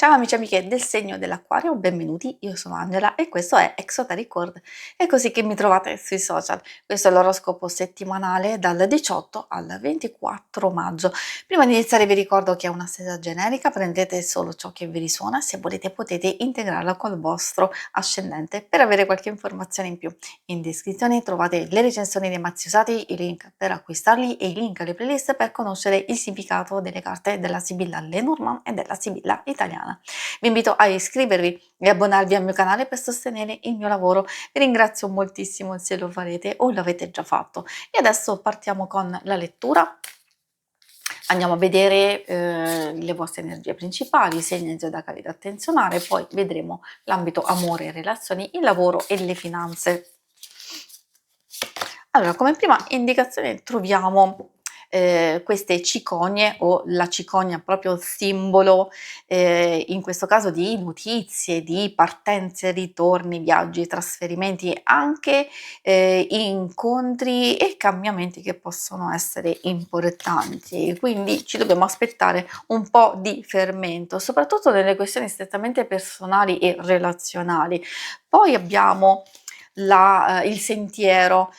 Ciao amici e amiche del segno dell'Acquario, benvenuti, io sono Angela e questo è Exoteric World. È così che mi trovate sui social. Questo è l'oroscopo settimanale dal 18 al 24 maggio. Prima di iniziare vi ricordo che è una sedia generica, prendete solo ciò che vi risuona, se volete potete integrarla col vostro ascendente per avere qualche informazione in più. In descrizione trovate le recensioni dei mazzi usati, i link per acquistarli e i link alle playlist per conoscere il significato delle carte della Sibilla Lenormand e della Sibilla italiana. Vi invito a iscrivervi e abbonarvi al mio canale per sostenere il mio lavoro. Vi ringrazio moltissimo se lo farete o l'avete già fatto. E adesso partiamo con la lettura. Andiamo a vedere le vostre energie principali, i segni zodiacali da attenzionare, poi vedremo l'ambito amore e relazioni, il lavoro e le finanze. Allora, come prima indicazione troviamo queste cicogne o la cicogna proprio simbolo, in questo caso di notizie, di partenze, ritorni, viaggi, trasferimenti, anche incontri e cambiamenti che possono essere importanti. Quindi ci dobbiamo aspettare un po' di fermento, soprattutto nelle questioni strettamente personali e relazionali. Poi abbiamo il sentiero,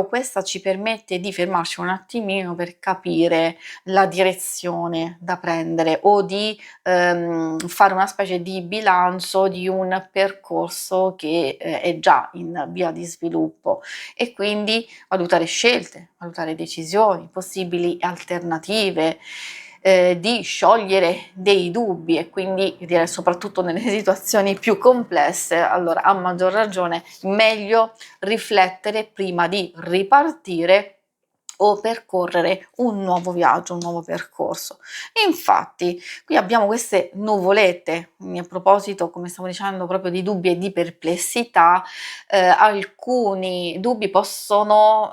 questa ci permette di fermarci un attimino per capire la direzione da prendere o di fare una specie di bilancio di un percorso che è già in via di sviluppo e quindi valutare scelte, valutare decisioni, possibili alternative, di sciogliere dei dubbi e quindi direi soprattutto nelle situazioni più complesse, allora a maggior ragione meglio riflettere prima di ripartire o percorrere un nuovo viaggio, un nuovo percorso. Infatti, qui abbiamo queste nuvolette, a proposito, come stavo dicendo, proprio di dubbi e di perplessità, alcuni dubbi possono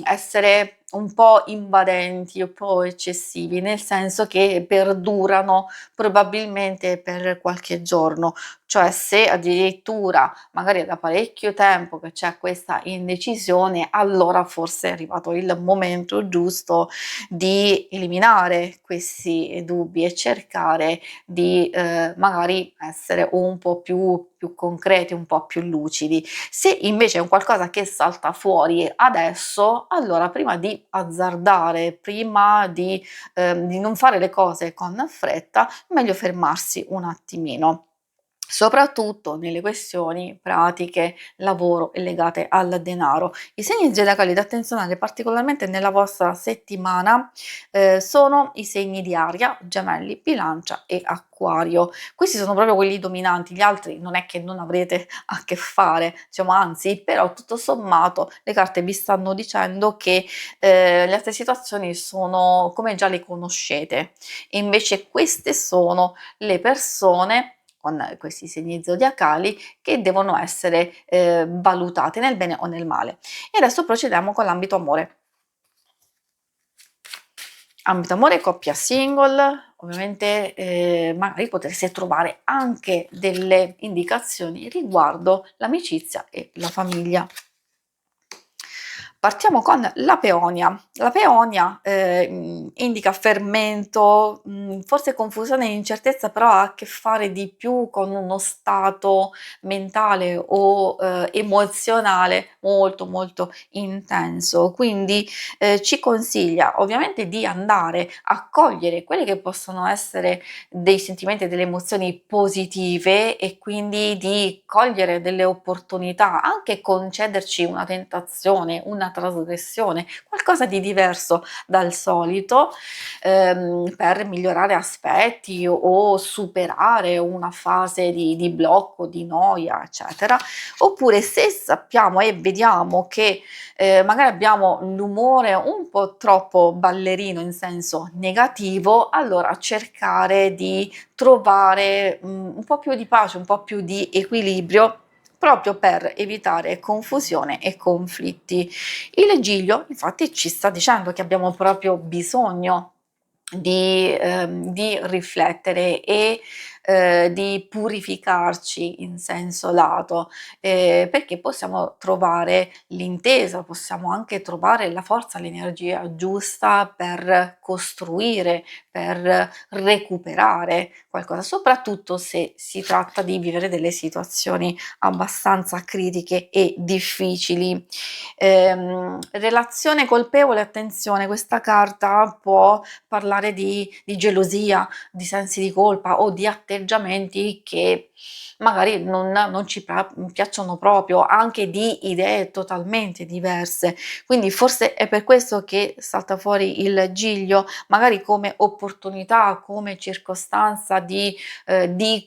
essere un po' invadenti, un po' eccessivi, nel senso che perdurano probabilmente per qualche giorno, cioè se addirittura magari è da parecchio tempo che c'è questa indecisione, allora forse è arrivato il momento giusto di eliminare questi dubbi e cercare di magari essere un po' più concreti, un po' più lucidi. Se invece è un qualcosa che salta fuori adesso, allora prima di azzardare, prima di non fare le cose con fretta, meglio fermarsi un attimino, soprattutto nelle questioni pratiche, lavoro e legate al denaro. I segni zodiacali da attenzionare particolarmente nella vostra settimana sono i segni di aria, gemelli, bilancia e acquario. Questi sono proprio quelli dominanti, gli altri non è che non avrete a che fare, diciamo, anzi, però tutto sommato le carte vi stanno dicendo che le altre situazioni sono come già le conoscete e invece queste sono le persone con questi segni zodiacali che devono essere valutate nel bene o nel male. E adesso procediamo con l'ambito amore. Ambito amore, coppia single, ovviamente magari potreste trovare anche delle indicazioni riguardo l'amicizia e la famiglia. Partiamo con la peonia. La peonia indica fermento, forse confusione e incertezza, però ha a che fare di più con uno stato mentale o emozionale molto molto intenso. Quindi ci consiglia ovviamente di andare a cogliere quelli che possono essere dei sentimenti e delle emozioni positive e quindi di cogliere delle opportunità, anche concederci una tentazione, una trasgressione, qualcosa di diverso dal solito per migliorare aspetti o superare una fase di blocco, di noia, eccetera. Oppure se sappiamo e vediamo che magari abbiamo l'umore un po' troppo ballerino in senso negativo, allora cercare di trovare un po' più di pace, un po' più di equilibrio proprio per evitare confusione e conflitti. Il Giglio infatti ci sta dicendo che abbiamo proprio bisogno di riflettere e di purificarci in senso lato, perché possiamo trovare l'intesa, possiamo anche trovare la forza, l'energia giusta per costruire, per recuperare qualcosa, soprattutto se si tratta di vivere delle situazioni abbastanza critiche e difficili. Relazione colpevole, attenzione, questa carta può parlare di gelosia, di sensi di colpa o di atteggiamenti che magari non ci piacciono proprio, anche di idee totalmente diverse. Quindi forse è per questo che salta fuori il Giglio, magari come opportunità, come circostanza di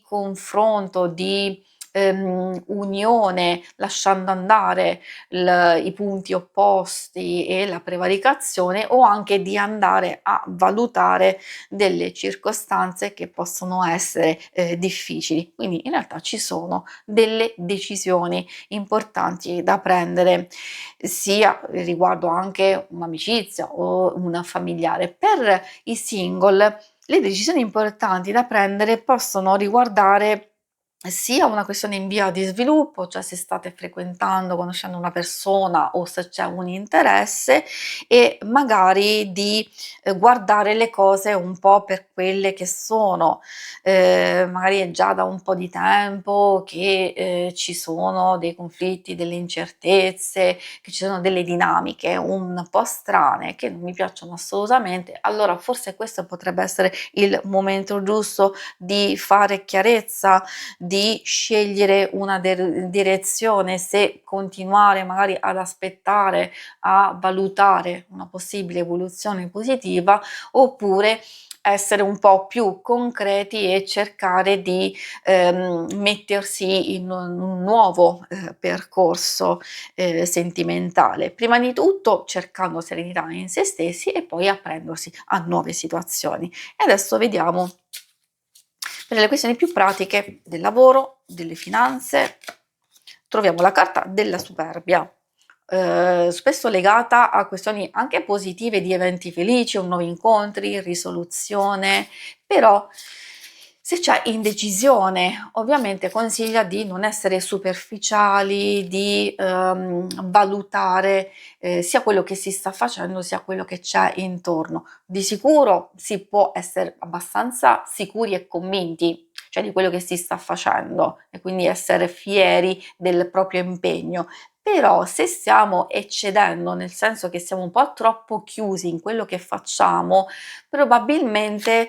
confronto, di unione, lasciando andare i punti opposti e la prevaricazione, o anche di andare a valutare delle circostanze che possono essere difficili. Quindi in realtà ci sono delle decisioni importanti da prendere, sia riguardo anche un'amicizia o una familiare. Per i single le decisioni importanti da prendere possono riguardare sia una questione in via di sviluppo, cioè se state frequentando, conoscendo una persona o se c'è un interesse, e magari di guardare le cose un po' per quelle che sono. Magari è già da un po' di tempo che ci sono dei conflitti, delle incertezze, che ci sono delle dinamiche un po' strane che non mi piacciono assolutamente, allora forse questo potrebbe essere il momento giusto di fare chiarezza, di scegliere una direzione, se continuare magari ad aspettare, a valutare una possibile evoluzione positiva, oppure essere un po' più concreti e cercare di mettersi in un nuovo percorso sentimentale. Prima di tutto cercando serenità in se stessi e poi aprendersi a nuove situazioni. E adesso vediamo per le questioni più pratiche del lavoro, delle finanze, troviamo la carta della superbia, spesso legata a questioni anche positive di eventi felici o nuovi incontri, risoluzione, però se c'è indecisione, ovviamente consiglia di non essere superficiali, di valutare sia quello che si sta facendo sia quello che c'è intorno. Di sicuro si può essere abbastanza sicuri e convinti, cioè di quello che si sta facendo, e quindi essere fieri del proprio impegno. Però se stiamo eccedendo, nel senso che siamo un po' troppo chiusi in quello che facciamo, probabilmente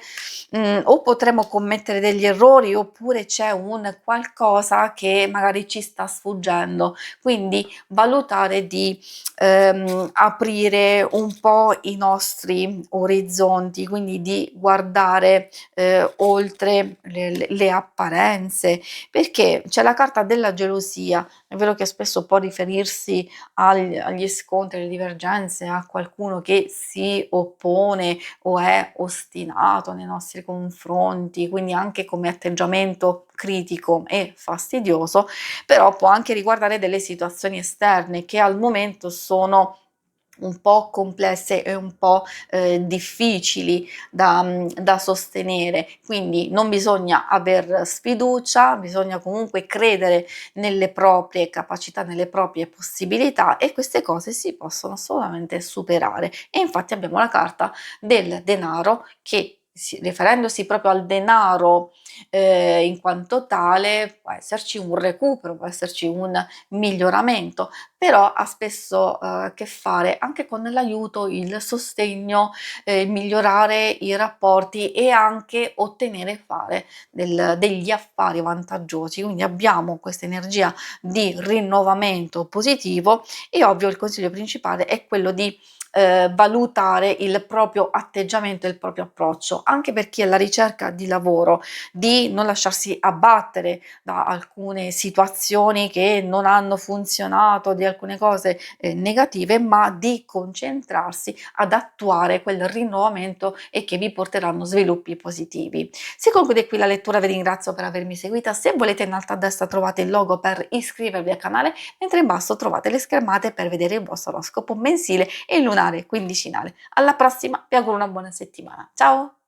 o potremo commettere degli errori, oppure c'è un qualcosa che magari ci sta sfuggendo. Quindi valutare di aprire un po' i nostri orizzonti, quindi di guardare oltre le apparenze, perché c'è la carta della gelosia. È vero che spesso può riferirsi agli scontri, alle divergenze, a qualcuno che si oppone o è ostinato nei nostri confronti, quindi anche come atteggiamento critico e fastidioso, però può anche riguardare delle situazioni esterne che al momento sono un po' complesse e un po' difficili da sostenere. Quindi non bisogna aver sfiducia, bisogna comunque credere nelle proprie capacità, nelle proprie possibilità, e queste cose si possono assolutamente superare. E infatti abbiamo la carta del denaro che, riferendosi proprio al denaro in quanto tale, può esserci un recupero, può esserci un miglioramento, però ha spesso a che fare anche con l'aiuto, il sostegno, migliorare i rapporti e anche ottenere fare degli affari vantaggiosi. Quindi abbiamo questa energia di rinnovamento positivo, e ovvio il consiglio principale è quello di valutare il proprio atteggiamento e il proprio approccio, anche per chi è alla ricerca di lavoro, di non lasciarsi abbattere da alcune situazioni che non hanno funzionato, di alcune cose negative, ma di concentrarsi ad attuare quel rinnovamento e che vi porteranno sviluppi positivi. Si conclude qui la lettura, vi ringrazio per avermi seguita. Se volete, in alto a destra trovate il logo per iscrivervi al canale, mentre in basso trovate le schermate per vedere il vostro oroscopo mensile e lunare quindicinale. Alla prossima, vi auguro una buona settimana. Ciao!